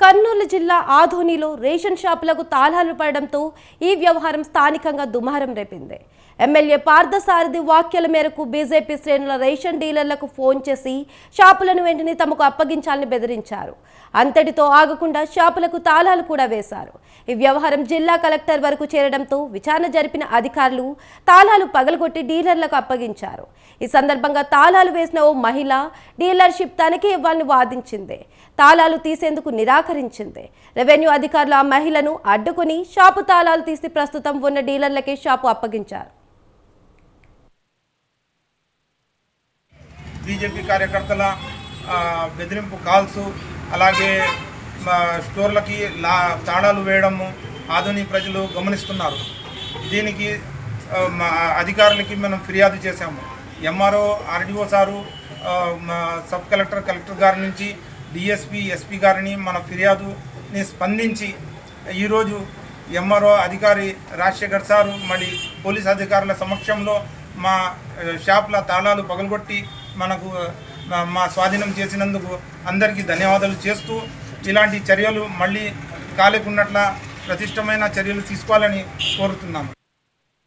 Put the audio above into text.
కర్నూలు జిల్లా ఆధోనిలో రేషన్ షాపులకు తాళాలు పడడంతో ఈ వ్యవహారం స్థానికంగా దుమారం రేపింది. ఎమ్మెల్యే పార్థసారథి వ్యాఖ్యల మేరకు బీజేపీ శ్రేణుల రేషన్ డీలర్లకు ఫోన్ చేసి షాపులను వెంటనే తమకు అప్పగించాలని బెదిరించారు. అంతటితో ఆగకుండా షాపులకు తాళాలు కూడా వేశారు. ఈ వ్యవహారం జిల్లా కలెక్టర్ వరకు చేరడంతో విచారణ జరిపిన అధికారులు తాళాలు పగలగొట్టి డీలర్లకు అప్పగించారు. ఈ సందర్భంగా తాళాలు వేసిన ఓ మహిళ డీలర్షిప్ తనకే ఇవ్వాలని వాదించింది. తాళాలు తీసేందుకు నిరాకరించింది. రెవెన్యూ అధికారులు ఆ మహిళను అడ్డుకుని షాపు తాళాలు తీసి ప్రస్తుతం ఉన్న డీలర్లకే షాపు అప్పగించారు. బీజేపీ కార్యకర్తల బెదిరింపు కాల్స్, అలాగే స్టోర్లకి తాళాలు వేయడము ఆధునిక ప్రజలు గమనిస్తున్నారు. దీనికి అధికారులకి మనం ఫిర్యాదు చేశాము. MRO, RDO sir, sub collector, collector గారి నుంచి డిఎస్పీ, ఎస్పీ గారిని మన ఫిర్యాదుని స్పందించి ఈరోజు ఎంఆర్ఓ అధికారి రాజశేఖర్ సారు మళ్ళీ పోలీస్ అధికారుల సమక్షంలో మా షాప్ల తాళాలు పగలగొట్టి మనకు మా స్వాధీనం చేసినందుకు అందరికీ ధన్యవాదాలు చేస్తూ, ఇలాంటి చర్యలు మళ్ళీ కాలేకున్నట్ల ప్రతిష్టమైన చర్యలు తీసుకోవాలని కోరుతున్నాము.